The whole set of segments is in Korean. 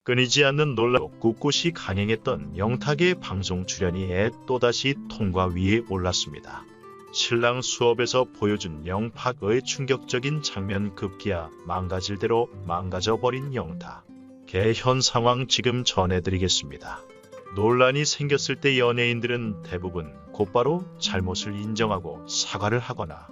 끊이지 않는 논란로 꿋꿋이 강행했던 영탁의 방송 출연이 또다시 통과 위에 올랐습니다. 신랑 수업에서 보여준 영탁의 충격적인 장면 급기야 망가질 대로 망가져버린 영탁. 현 상황 지금 전해드리겠습니다. 논란이 생겼을 때 연예인들은 대부분 곧바로 잘못을 인정하고 사과를 하거나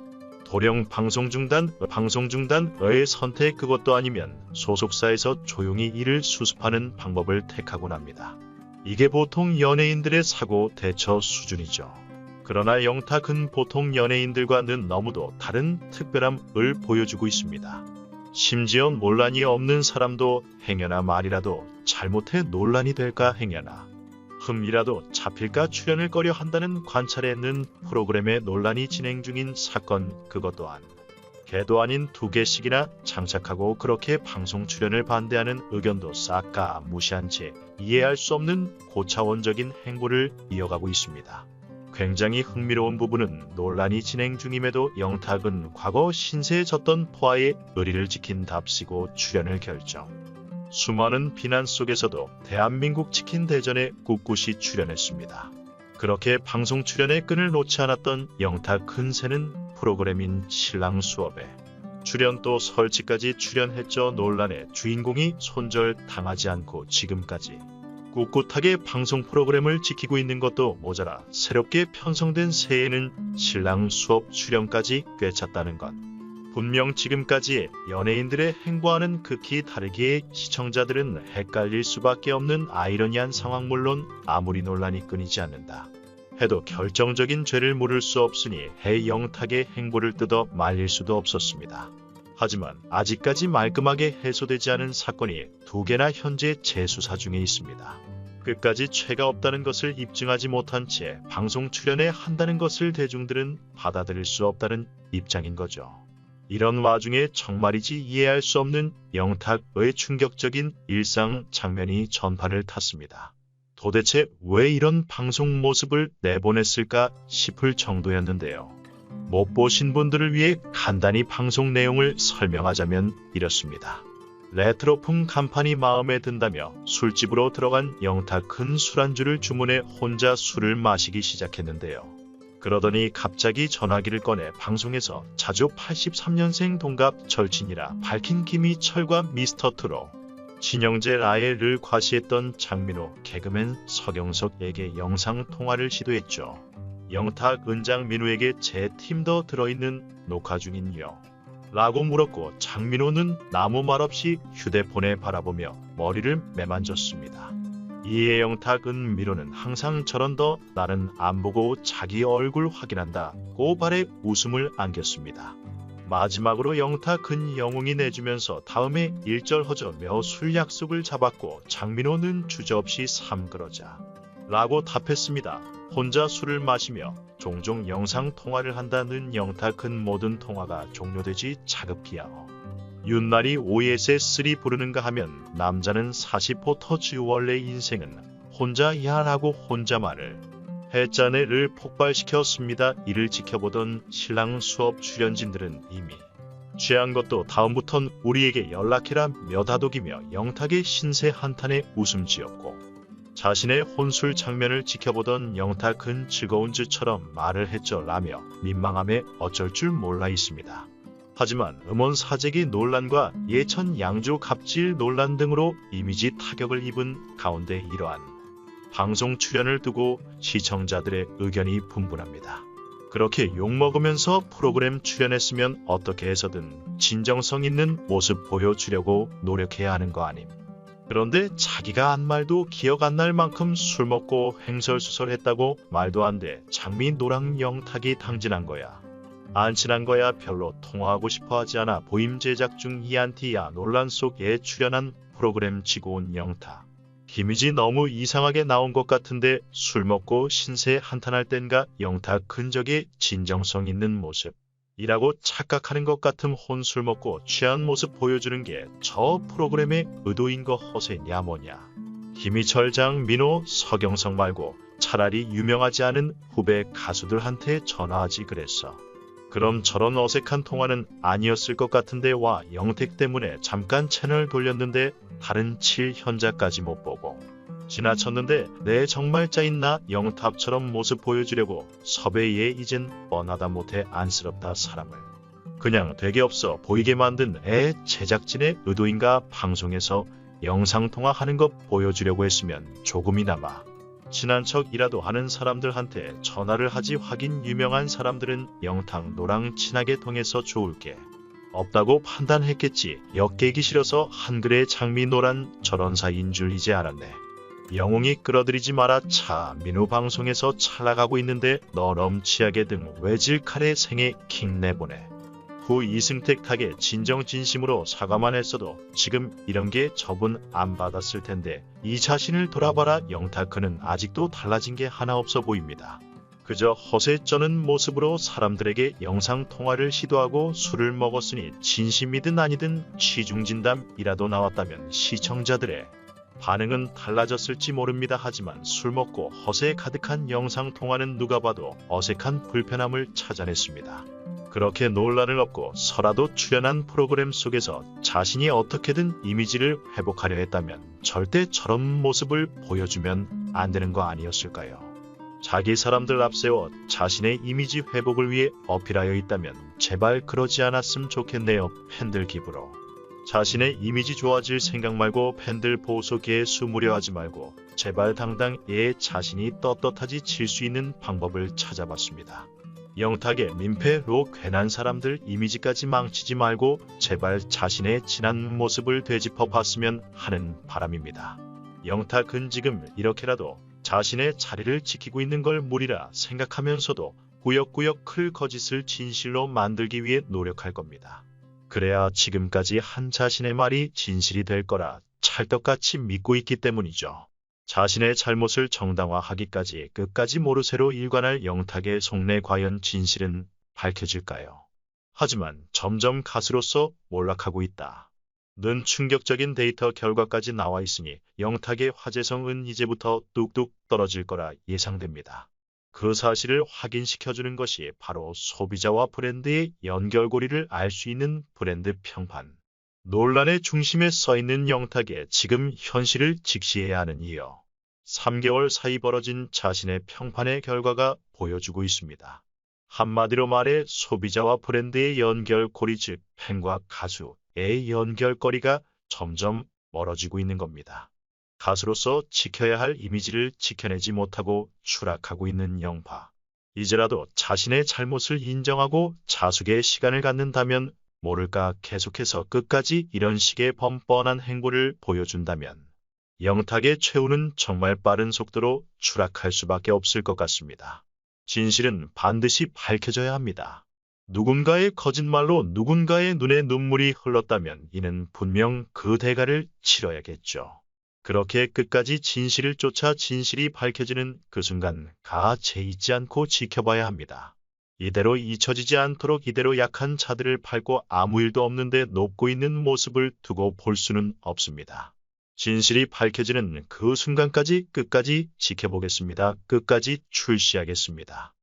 도령 방송 중단의 선택, 그것도 아니면 소속사에서 조용히 일을 수습하는 방법을 택하곤 합니다. 이게 보통 연예인들의 사고 대처 수준이죠. 그러나 영탁은 보통 연예인들과는 너무도 다른 특별함을 보여주고 있습니다. 심지어 논란이 없는 사람도 행여나 말이라도 잘못해 논란이 될까, 행여나 흠이라도 잡힐까 출연을 꺼려 한다는 관찰에는 프로그램에 논란이 진행 중인 사건, 그것 또한 개도 아닌 2개씩이나 장착하고 그렇게 방송 출연을 반대하는 의견도 싹 다 무시한 채 이해할 수 없는 고차원적인 행보를 이어가고 있습니다. 굉장히 흥미로운 부분은 논란이 진행 중임에도 영탁은 과거 신세에 졌던 포아의 의리를 지킨답시고 출연을 결정. 수많은 비난 속에서도 대한민국 치킨 대전에 꿋꿋이 출연했습니다. 그렇게 방송 출연의 끈을 놓지 않았던 영탁 근세는 프로그램인 신랑 수업에 출연, 또 설치까지 출연했죠. 논란의 주인공이 손절당하지 않고 지금까지 꿋꿋하게 방송 프로그램을 지키고 있는 것도 모자라 새롭게 편성된 새해에는 신랑 수업 출연까지 꿰찼다는 것. 분명 지금까지 연예인들의 행보와는 극히 다르기에 시청자들은 헷갈릴 수밖에 없는 아이러니한 상황. 물론 아무리 논란이 끊이지 않는다 해도 결정적인 죄를 물을 수 없으니 영탁의 행보를 뜯어 말릴 수도 없었습니다. 하지만 아직까지 말끔하게 해소되지 않은 사건이 2개나 현재 재수사 중에 있습니다. 끝까지 죄가 없다는 것을 입증하지 못한 채 방송 출연에 한다는 것을 대중들은 받아들일 수 없다는 입장인 거죠. 이런 와중에 정말이지 이해할 수 없는 영탁의 충격적인 일상 장면이 전파를 탔습니다. 도대체 왜 이런 방송 모습을 내보냈을까 싶을 정도였는데요. 못 보신 분들을 위해 간단히 방송 내용을 설명하자면 이렇습니다. 레트로풍 간판이 마음에 든다며 술집으로 들어간 영탁은 술안주를 주문해 혼자 술을 마시기 시작했는데요. 그러더니 갑자기 전화기를 꺼내 방송에서 자주 83년생 동갑 절친이라 밝힌 김희철과 미스터트롯 진영재 라엘을 과시했던 장민호 개그맨 서경석에게 영상통화를 시도했죠. 영탁 은장민호에게 제 팀도 들어있는 녹화 중인요 라고 물었고, 장민호는 아무 말 없이 휴대폰에 바라보며 머리를 매만졌습니다. 이에 영탁은 민호는 항상 저런다, 나는 안 보고 자기 얼굴 확인한다고 발에 웃음을 안겼습니다. 마지막으로 영탁은 영웅이 내주면서 다음에 1절 허저며 술 약속을 잡았고, 장민호는 주저없이 그러자 라고 답했습니다. 혼자 술을 마시며 종종 영상통화를 한다는 영탁은 모든 통화가 종료되지 자급기야 윤날이 OSS3 부르는가 하면 남자는 40호 터치, 원래 인생은 혼자야 라고 혼자말을 했자네를 폭발시켰습니다. 이를 지켜보던 신랑 수업 출연진들은 이미 취한 것도 다음부턴 우리에게 연락해라 며 다독이며 영탁의 신세 한탄에 웃음 지었고, 자신의 혼술 장면을 지켜보던 영탁은 즐거운 즈처럼 말을 했죠 라며 민망함에 어쩔 줄 몰라 있습니다. 하지만 음원 사재기 논란과 예천 양조 갑질 논란 등으로 이미지 타격을 입은 가운데 이러한 방송 출연을 두고 시청자들의 의견이 분분합니다. 그렇게 욕먹으면서 프로그램 출연했으면 어떻게 해서든 진정성 있는 모습 보여주려고 노력해야 하는 거 아님. 그런데 자기가 한 말도 기억 안 날 만큼 술 먹고 횡설수설했다고 말도 안 돼. 장민호랑 영탁이 당진한 거야. 안 친한 거야. 별로 통화하고 싶어 하지 않아. 보임 제작 중 이안티야 논란 속에 출연한 프로그램 지고 온 영탁. 이미지 너무 이상하게 나온 것 같은데 술 먹고 신세 한탄할 땐가 영탁 근적의 진정성 있는 모습 이라고 착각하는 것 같음. 혼술 먹고 취한 모습 보여주는 게 저 프로그램의 의도인 거 허세냐 뭐냐. 김희철, 장민호, 서경석 말고 차라리 유명하지 않은 후배 가수들한테 전화하지 그랬어. 그럼 저런 어색한 통화는 아니었을 것 같은데 와 영택 때문에 잠깐 채널 돌렸는데 다른 7현자까지 못 보고 지나쳤는데 내 정말 짜인 나 영탑처럼 모습 보여주려고 섭외에 이젠 뻔하다 못해 안쓰럽다 사람을. 그냥 되게 없어 보이게 만든 제작진의 의도인가 방송에서 영상통화하는 것 보여주려고 했으면 조금이나마 친한 척이라도 하는 사람들한테 전화를 하지 하긴 유명한 사람들은 영탁 노랑 친하게 통해서 좋을 게 없다고 판단했겠지. 엮이기 싫어서 한글의 장미 노란 저런 사이인 줄 이제 알았네. 영웅이 끌어들이지 마라 차 민우 방송에서 찰나가고 있는데 너 넘치하게 등 외질칼의 생애 킹 내보내. 후 이승택 탁에 진정진심으로 사과만 했어도 지금 이런 게 저분 안 받았을 텐데 이 자신을 돌아봐라 영탁 그는 아직도 달라진 게 하나 없어 보입니다. 그저 허세 쩌는 모습으로 사람들에게 영상통화를 시도하고 술을 먹었으니 진심이든 아니든 취중진담이라도 나왔다면 시청자들의 반응은 달라졌을지 모릅니다. 하지만 술 먹고 허세에 가득한 영상통화는 누가 봐도 어색한 불편함을 찾아냈습니다. 그렇게 논란을 얻고 서라도 출연한 프로그램 속에서 자신이 어떻게든 이미지를 회복하려 했다면 절대 저런 모습을 보여주면 안 되는 거 아니었을까요? 자기 사람들 앞세워 자신의 이미지 회복을 위해 어필하여 있다면 제발 그러지 않았으면 좋겠네요. 팬들 기부로. 자신의 이미지 좋아질 생각 말고 팬들 보소기에 수무려 하지 말고 제발 당당 자신이 떳떳하지 칠 수 있는 방법을 찾아봤습니다. 영탁의 민폐로 괜한 사람들 이미지까지 망치지 말고 제발 자신의 진한 모습을 되짚어 봤으면 하는 바람입니다. 영탁은 지금 이렇게라도 자신의 자리를 지키고 있는 걸 무리라 생각하면서도 꾸역꾸역 클 거짓을 진실로 만들기 위해 노력할 겁니다. 그래야 지금까지 한 자신의 말이 진실이 될 거라 찰떡같이 믿고 있기 때문이죠. 자신의 잘못을 정당화하기까지 끝까지 모르쇠로 일관할 영탁의 속내 과연 진실은 밝혀질까요? 하지만 점점 가수로서 몰락하고 있다. 는 충격적인 데이터 결과까지 나와 있으니 영탁의 화제성은 이제부터 뚝뚝 떨어질 거라 예상됩니다. 그 사실을 확인시켜주는 것이 바로 소비자와 브랜드의 연결고리를 알 수 있는 브랜드 평판. 논란의 중심에 써있는 영탁의 지금 현실을 직시해야 하는 이유. 3개월 사이 벌어진 자신의 평판의 결과가 보여주고 있습니다. 한마디로 말해 소비자와 브랜드의 연결고리 즉 팬과 가수의 연결거리가 점점 멀어지고 있는 겁니다. 가수로서 지켜야 할 이미지를 지켜내지 못하고 추락하고 있는 영파. 이제라도 자신의 잘못을 인정하고 자숙의 시간을 갖는다면 모를까 계속해서 끝까지 이런 식의 뻔뻔한 행보를 보여준다면 영탁의 최후는 정말 빠른 속도로 추락할 수밖에 없을 것 같습니다. 진실은 반드시 밝혀져야 합니다. 누군가의 거짓말로 누군가의 눈에 눈물이 흘렀다면 이는 분명 그 대가를 치러야겠죠. 그렇게 끝까지 진실을 쫓아 진실이 밝혀지는 그 순간 가체 잊지 않고 지켜봐야 합니다. 이대로 잊혀지지 않도록 이대로 약한 자들을 밟고 아무 일도 없는데 높고 있는 모습을 두고 볼 수는 없습니다. 진실이 밝혀지는 그 순간까지 끝까지 지켜보겠습니다. 끝까지 출시하겠습니다.